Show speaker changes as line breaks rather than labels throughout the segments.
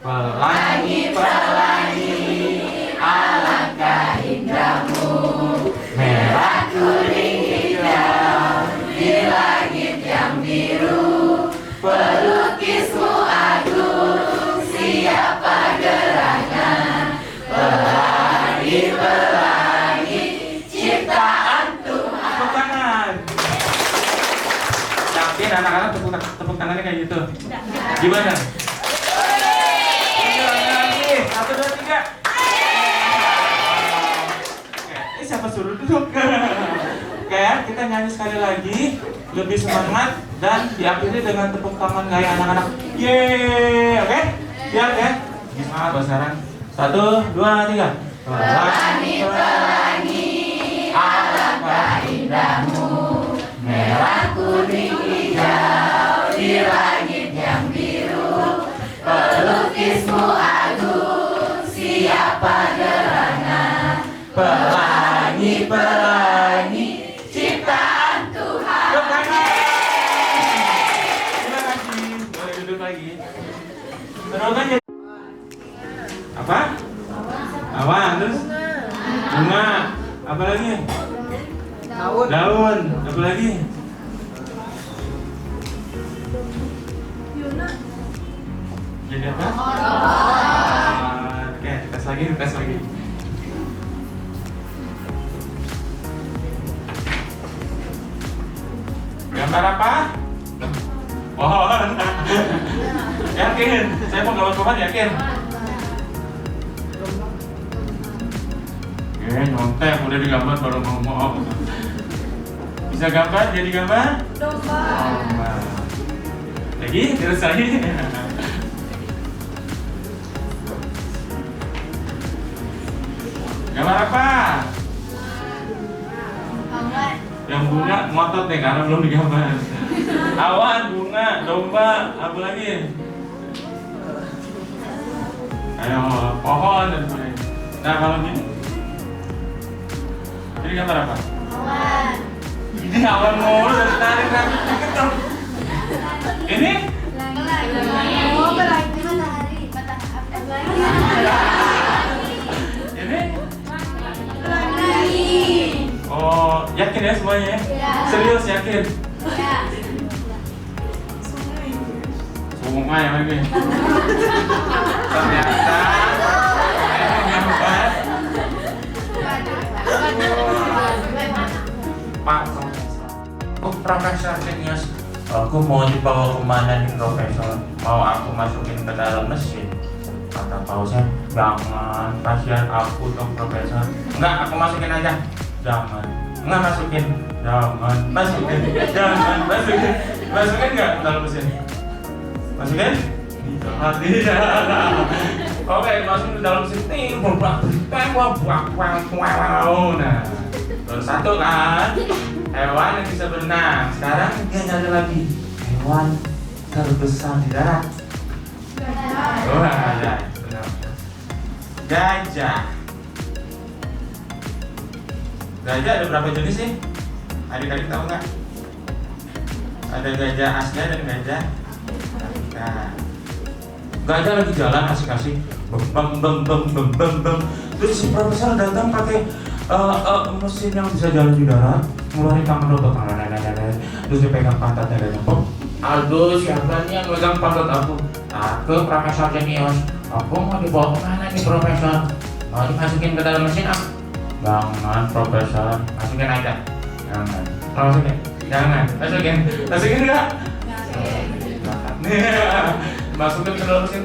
Pelangi, pelangi, alangkah indahmu, merah, kuning, hijau, di langit yang biru. Pelukismu agung, siapa gerangan, pelangi, pelangi, ciptaan Tuhan. Tepuk tangan. Yakin anak-anak tepuk tangannya kayak gitu? Gimana? 1, 2, 3. Oke, siapa suruh duduk? Oke, kita nyanyi sekali lagi, lebih semangat dan diakhiri dengan tepuk tangan kayak anak-anak. Yeay, oke? Siap ya? Semangat Bos sekarang. 1, 2, 3. Pelangi, pelangi, alangkah indahmu, merah, kuning, hijau, di langit yang biru. Pelukismu agung, siapa gerangan, pelangi, pelangi, ciptaan Tuhan. Terima kasih. Boleh duduk lagi. Terus aja. Apa? Awan. Terus? Bunga. Apa lagi? Daun. Daun. Apa lagi? Jadi apa? Oke, tes lagi. Gambar apa? Pohon. Yakin? Saya mau gambar pohon, yakin? Nyontek, udah digambar baru ngomong. Bisa gambar, jadi gambar? Domba. Lagi, terus lagi. Gambar apa? Awan. Yang bunga ngotot deh karena belum digambar. Awan, bunga, domba, apa lagi? Ayo, pohon dan sebagainya. Nah kalau gini, ini gambar apa? Awan. Ini awan mulu dan tarik lagi dikit dong. Ini?
Oh, pelangi matahari.
Ini?
Pelangi.
Oh, yakin ya semuanya? Ya. Serius yakin?
Ya.
Sungai lagi. Ternyata gambar Pak Profesor. Oh, Profesor Jenius. Aku mau dibawa kemana nih Profesor? Mau aku masukin ke dalam mesin? Kata pausnya, jangan, kasihan aku dong Profesor. Enggak, aku masukin aja. Jangan, enggak masukin. Jangan, masukin. Jangan, masukin. Masukin enggak ke dalam mesin? Masukin? Tidak. Oke, masukin ke dalam mesin. Nah, baru satu kan? Hewan yang bisa berenang. Sekarang dia nyari lagi hewan terbesar di darat. Oh, ada. Benar. Gajah. Gajah ada berapa jenis sih? Adik-adik tahu nggak? Ada gajah Asia dan gajah Afrika. Gajah lagi jalan asik-asik. Bem. Terus si profesor datang pakai mesin yang bisa jalan di darat, ngeluarin tangan otot, terus dia pegang pantatnya gajah. Aduh, siapa nih yang megang pantat aku? Aku Profesor Jenius. Aku mau dibawa kemana nih Profesor? Mau dimasukin ke dalam mesin aku? Jangan Profesor, masukin aja. Jangan. Jangan. Masukin nggak? Masukin ke dalam mesin.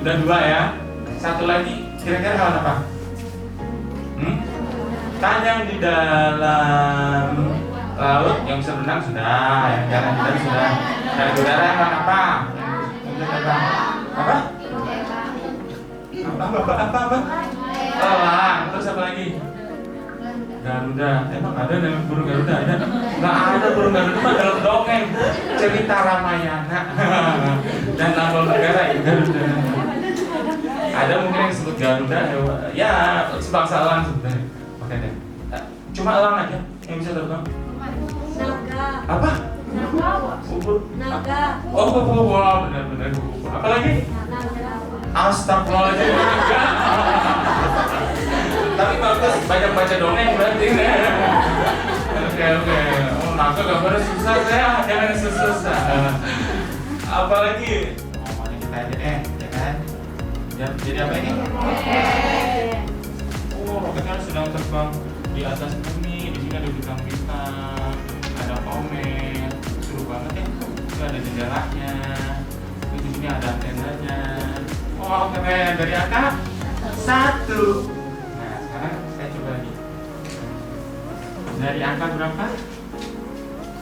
Udah 2 ya. Satu lagi, kira-kira hewan apa? Kan yang di dalam laut yang bisa berenang sudah, yang jalan di darat sudah. Dari udara hewan apa? Apa? Apa? Elang. Terus apa lagi? Garuda. Emang ada dengan burung Garuda? Ada? Nggak ada burung Garuda mah dalam dongeng cerita Ramayana dan lambang negara ya Garuda. Ada mungkin yang disebut Garuda, ya sebangsa elang sebenarnya. Oke deh. Cuma elang aja yang bisa terbang.
Naga.
Apa?
Naga.
Oh, wow, benar-benar. Apa lagi? Astagfirullahaladzim. Tapi bagus, banyak baca dongeng berarti. Oke. Oh, naga gambarnya susah ya, jangan susah. Apa lagi? Ngomongnya kita aja deh, ya kan? Jadi apa ini? Oh, roketnya sedang terbang di atas bumi. Di sini ada bintang-bintang, ada komet, seru banget ya. Itu ada jendelanya, di sini ada antenanya. Oh, keren. Dari angka 1. Nah, sekarang saya coba lagi. Dari angka berapa?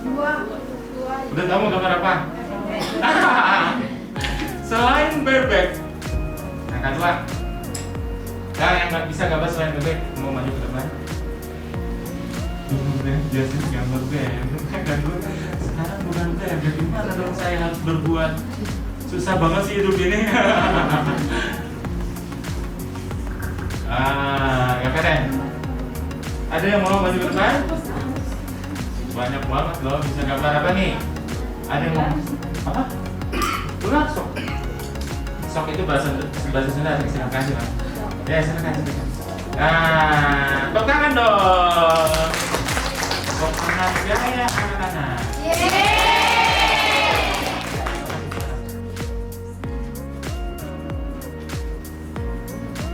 2.
Udah tahu gambar apa? Selain bebek. Angka 2. Nah, yang nggak bisa gambar selain bebek mau maju ke depan. Biasa gambar bebek kan dulu. Sekarang bukan bebek. Gimana dong saya harus berbuat? Susah banget sih hidup ini. Ya keren. Ada yang mau maju ke depan? Banyak banget loh. Bisa gambar apa nih? Ada yang mau? Apa? Ulang sok. Sok itu bahasa Sunda. Silakan silakan. Ya silakan. Tepuk tangan dong. Tepuk tangan ya anak-anak.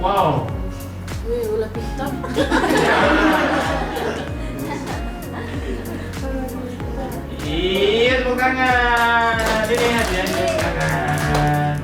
Wow.
Ulah pintar.
Iya, tepuk tangan. Ini hadiahnya silakan.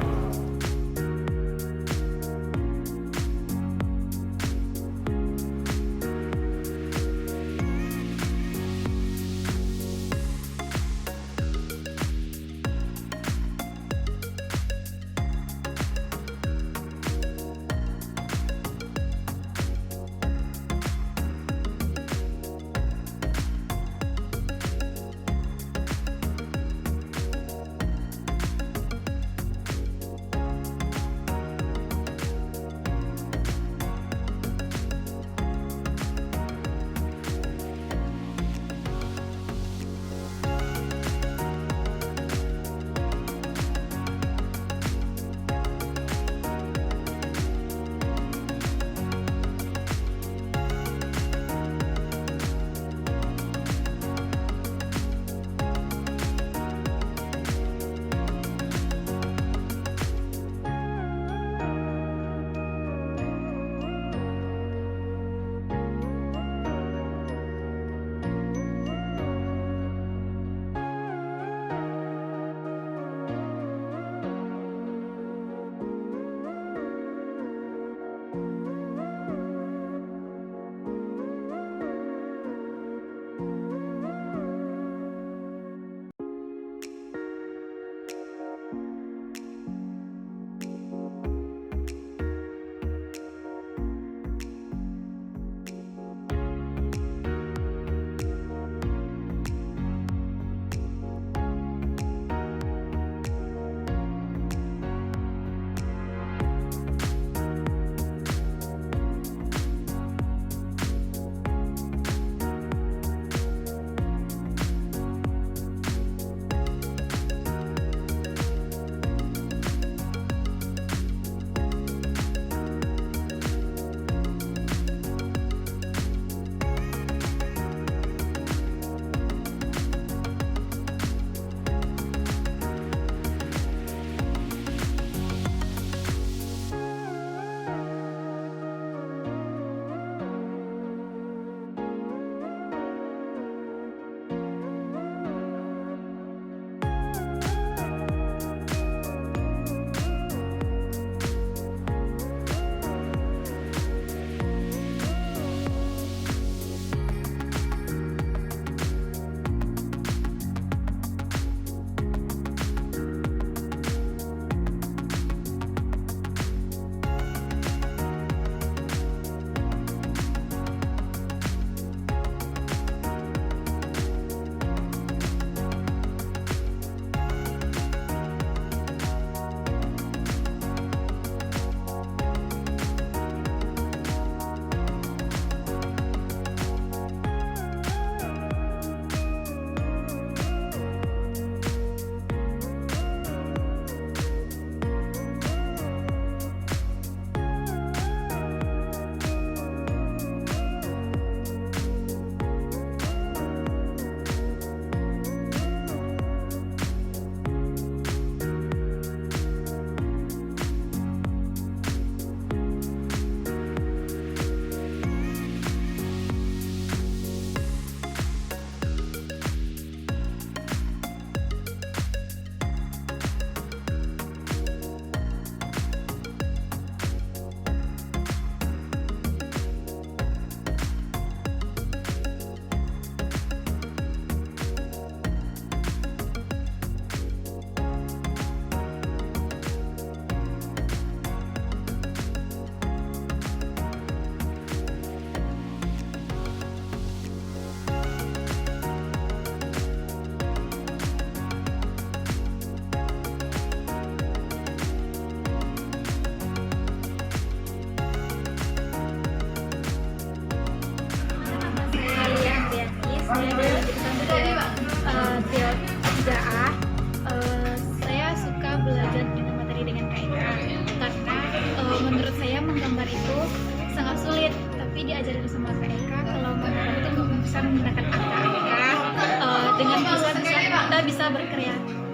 kita bisa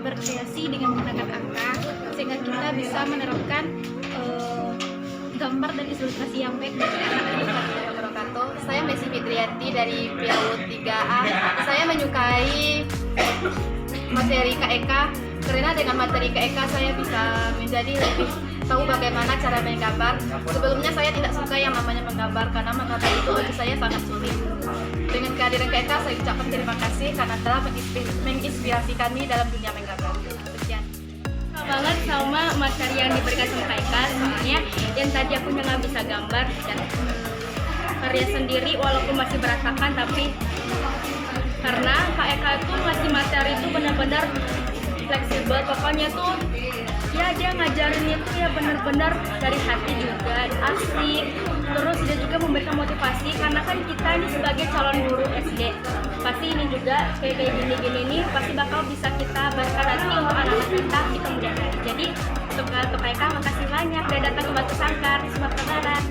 berkreasi dengan menggunakan angka, sehingga kita bisa menerapkan gambar dan ilustrasi yang baik.
Saya Messi Fitrianti dari PIAWUD 3A. Saya menyukai materi Kak Eka karena dengan materi Kak Eka saya bisa menjadi lebih tahu bagaimana cara menggambar. Sebelumnya saya tidak suka yang namanya menggambar karena menggambar itu bagi saya sangat sulit. Dengan kehadiran Kak Eka saya ucapkan terima kasih karena telah menginspirasi kami dalam dunia menggambar. Sekian.
Banget sama materi yang diberikan sama Kak Eka, soalnya yang tadi aku nggak bisa gambar dan karya sendiri walaupun masih berantakan, tapi karena Kak Eka tuh ngasih materi itu benar-benar fleksibel, pokoknya tuh ya dia ngajarin itu ya benar-benar dari hati juga, asik. Terus dia juga memberikan motivasi karena kan kita ini sebagai calon guru SD, pasti ini juga kayak gini-gini nih pasti bakal bisa kita berikan nanti untuk anak-anak kita di kemudian hari. Jadi untuk Kak Eka makasih banyak udah datang ke Batusangkar, Sumatera Barat.